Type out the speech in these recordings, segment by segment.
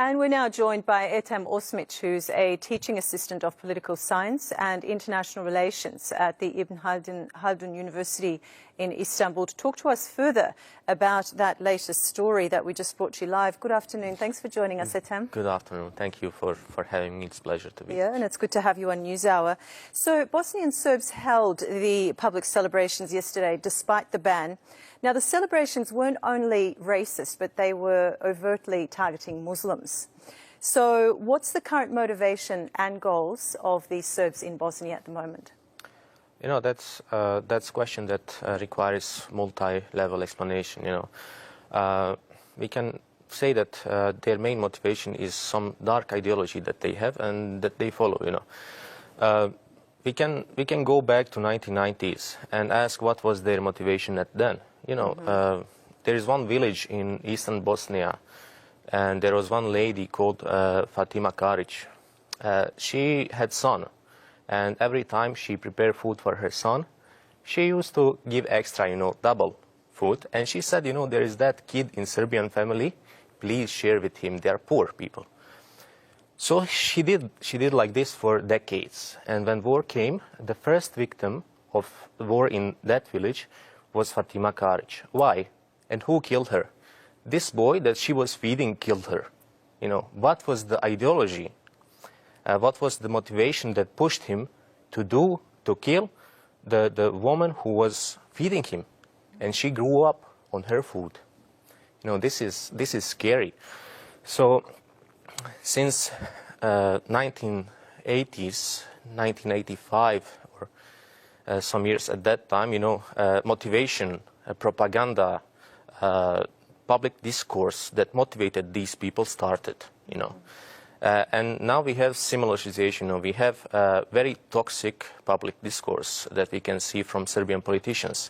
And we're now joined by Ethem Osmic, who's a teaching assistant of political science and international relations at the Ibn Khaldun University in Istanbul, to talk to us further about that latest story that we just brought you live. Good afternoon. Thanks for joining us, Ethem. Good afternoon. Thank you for having me. It's a pleasure to be here. Yeah, and it's good to have you on NewsHour. So Bosnian Serbs held the public celebrations yesterday despite the ban. Now, the celebrations weren't only racist, but they were overtly targeting Muslims. So what's the current motivation and goals of the Serbs in Bosnia at the moment? You know, that's a question that requires multi-level explanation, you know. We can say that their main motivation is some dark ideology that they have and that they follow, you know. We can go back to 1990s and ask what was their motivation at then. You know, there is one village in eastern Bosnia, and there was one lady called Fatima Karic. She had son, and every time she prepared food for her son, she used to give extra, you know, double food. And she said, you know, there is that kid in Serbian family, please share with him, they are poor people. So she did like this for decades. And when war came, the first victim of the war in that village was Fatima Karic. Why? And who killed her? This boy that she was feeding killed her. You know, what was the ideology? What was the motivation that pushed him to kill the woman who was feeding him? And she grew up on her food. You know, this is scary. So since 1980s, 1985, some years at that time, you know, motivation, propaganda, public discourse that motivated these people started, you know. And now we have similar situation. You know, we have very toxic public discourse that we can see from Serbian politicians.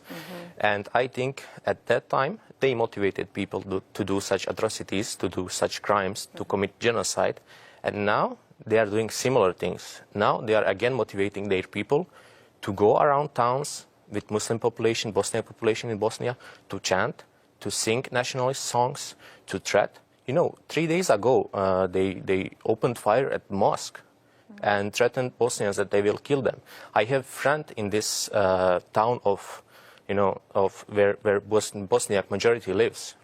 And I think at that time they motivated people to do such atrocities, to do such crimes, to commit genocide. And now they are doing similar things. Now they are again motivating their people to go around towns with Muslim population, Bosnian population in Bosnia, to chant, to sing nationalist songs, to threat. You know, 3 days ago, they opened fire at mosque and threatened Bosnians that they will kill them. I have a friend in this town of, you know, where Bosniak majority lives,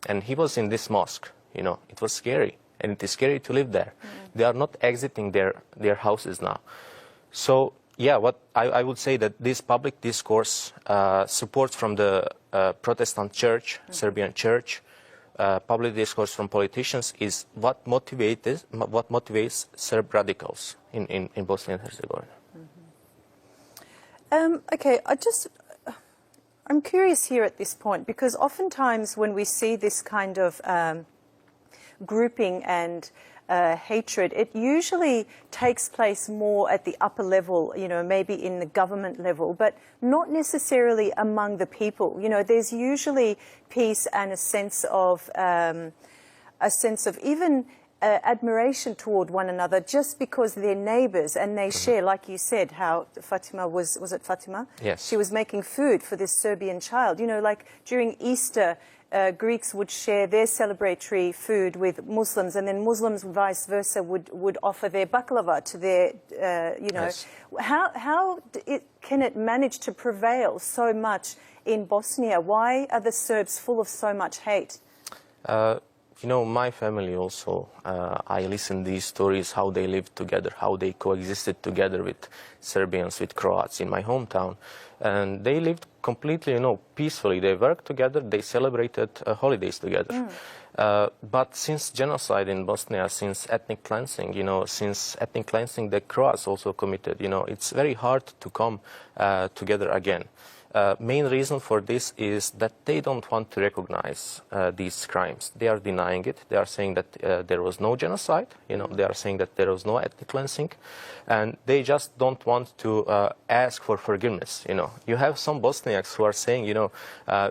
and he was in this mosque. You know, it was scary, and it is scary to live there. They are not exiting their houses now. So yeah, what I would say that this public discourse, support from the Protestant church, Serbian church, public discourse from politicians is what motivates Serb radicals in Bosnia and Herzegovina. Okay, I'm curious here at this point, because oftentimes when we see this kind of grouping and hatred, it usually takes place more at the upper level, you know, maybe in the government level, but not necessarily among the people. You know, there's usually peace and a sense of even admiration toward one another, just because they're neighbors and they share, like you said, how Fatima was it Fatima? Yes. She was making food for this Serbian child. You know, like during Easter, Greeks would share their celebratory food with Muslims, and then Muslims, vice versa, would offer their baklava to their, you know. Yes. How can it manage to prevail so much in Bosnia? Why are the Serbs full of so much hate? You know, my family also, I listen to these stories, how they lived together, how they coexisted together with Serbians, with Croats in my hometown. And they lived completely, you know, peacefully. They worked together, they celebrated holidays together. But since genocide in Bosnia, since ethnic cleansing, you know, since ethnic cleansing the Croats also committed, you know, it's very hard to come together again. Main reason for this is that they don't want to recognize these crimes. They are denying it. They are saying that there was no genocide. You know, they are saying that there was no ethnic cleansing, and they just don't want to ask for forgiveness. You know, you have some Bosniaks who are saying, you know,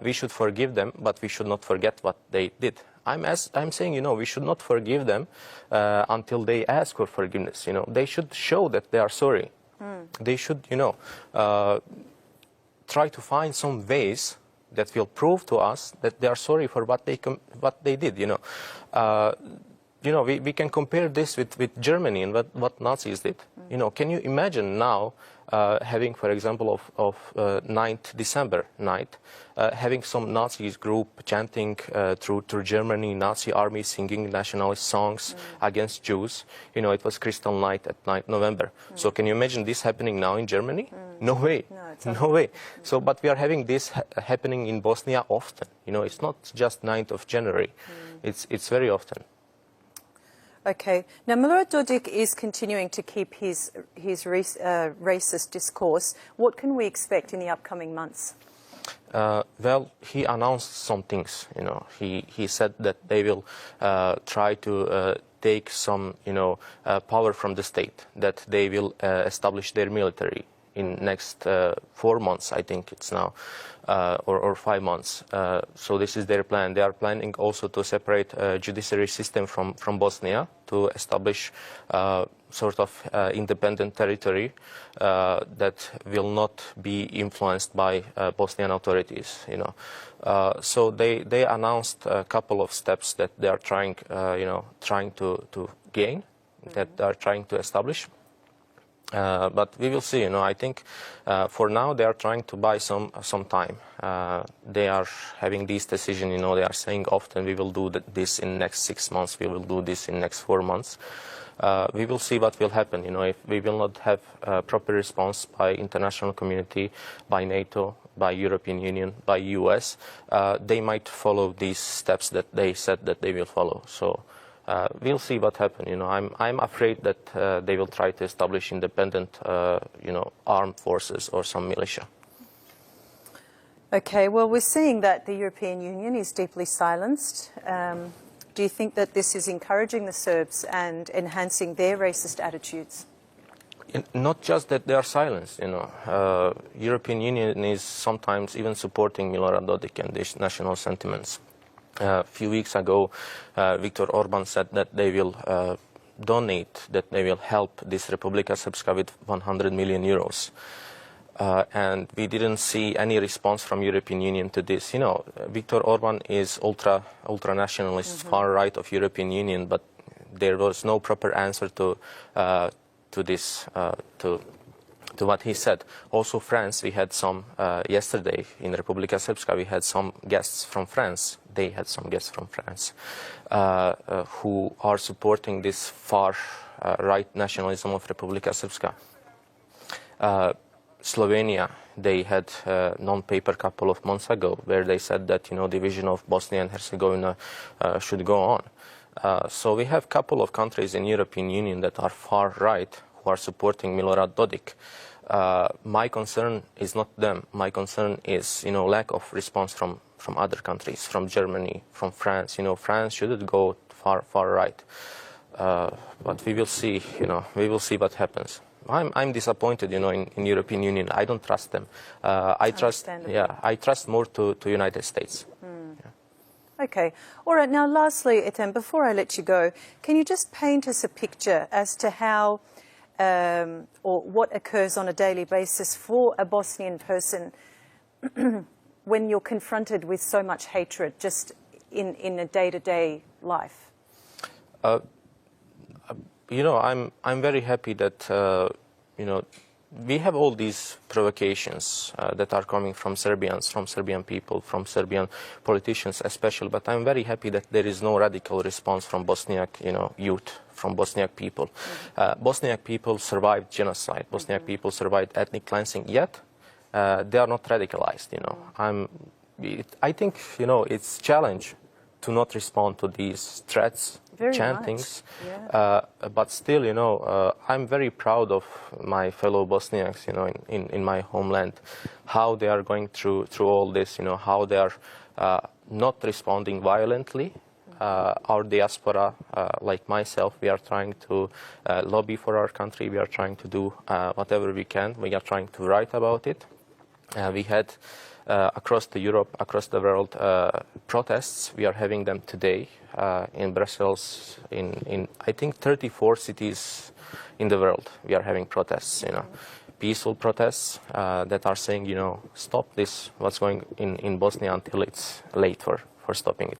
we should forgive them, but we should not forget what they did. I'm saying, you know, we should not forgive them until they ask for forgiveness. You know, they should show that they are sorry. They should, you know, try to find some ways that will prove to us that they are sorry for what they did. You know, you know, we can compare this with Germany and what Nazis did. You know, can you imagine now having, for example, of 9th December night, having some Nazi group chanting through Germany, Nazi army singing nationalist songs against Jews. You know, it was Crystal Night at 9th November. So can you imagine this happening now in Germany? No way. No way. So, but we are having this happening in Bosnia often. You know, it's not just 9th of January. It's very often. Okay. Now, Milorad Dodik is continuing to keep his racist discourse. What can we expect in the upcoming months? Well, he announced some things. You know, he said that they will try to take some, you know, power from the state. That they will establish their military in next 4 months, I think it's now, or 5 months. So this is their plan. They are planning also to separate judiciary system from Bosnia to establish sort of independent territory that will not be influenced by Bosnian authorities. You know, so they announced a couple of steps that they are trying, you know, trying to gain, that they are trying to establish. But we will see. You know, I think for now they are trying to buy some time. They are having this decision. You know, they are saying often we will do this in next 6 months. We will do this in next 4 months. We will see what will happen. You know, if we will not have a proper response by international community, by NATO, by European Union, by US, they might follow these steps that they said that they will follow. So. We'll see what happens. You know, I'm afraid that they will try to establish independent, you know, armed forces or some militia. Okay. Well, we're seeing that the European Union is deeply silenced. Do you think that this is encouraging the Serbs and enhancing their racist attitudes? Not just that they are silenced. You know, European Union is sometimes even supporting Milorad Dodik and these national sentiments. A few weeks ago, Viktor Orban said that they will donate, that they will help this Republika Srpska with 100 million euros. And we didn't see any response from European Union to this. You know, Viktor Orban is ultra-nationalist, far right of European Union, but there was no proper answer to this, to what he said. Also France, we had some, yesterday in Republika Srpska, we had some guests from France. They had some guests from France who are supporting this far right nationalism of Republika Srpska. Slovenia, they had a non-paper couple of months ago where they said that, you know, division of Bosnia and Herzegovina should go on. So we have a couple of countries in European Union that are far right who are supporting Milorad Dodik. My concern is not them. My concern is, you know, lack of response from other countries, from Germany, from France. You know, France shouldn't go far right. But we will see. You know, we will see what happens. I'm disappointed. You know, in European Union, I don't trust them. I trust more to United States. Yeah. Okay. All right. Now, lastly, Ethem, before I let you go, can you just paint us a picture as to how or what occurs on a daily basis for a Bosnian person when you're confronted with so much hatred just in a day-to-day life? You know, I'm very happy that, you know, we have all these provocations that are coming from Serbians, from Serbian people, from Serbian politicians especially, but I'm very happy that there is no radical response from Bosniak, you know, youth, from Bosniak people. Bosniak people survived genocide. Bosniak people survived ethnic cleansing, yet they are not radicalized, you know. I think, you know, it's a challenge to not respond to these threats, chantings. Yeah. But still, you know, I'm very proud of my fellow Bosniaks, you know, in my homeland, how they are going through all this, you know, how they are not responding violently. Our diaspora, like myself, we are trying to lobby for our country. We are trying to do whatever we can. We are trying to write about it. We had across Europe, across the world, protests. We are having them today in Brussels, in I think 34 cities in the world. We are having protests, you know, peaceful protests that are saying, you know, stop this, what's going in Bosnia until it's late for stopping it.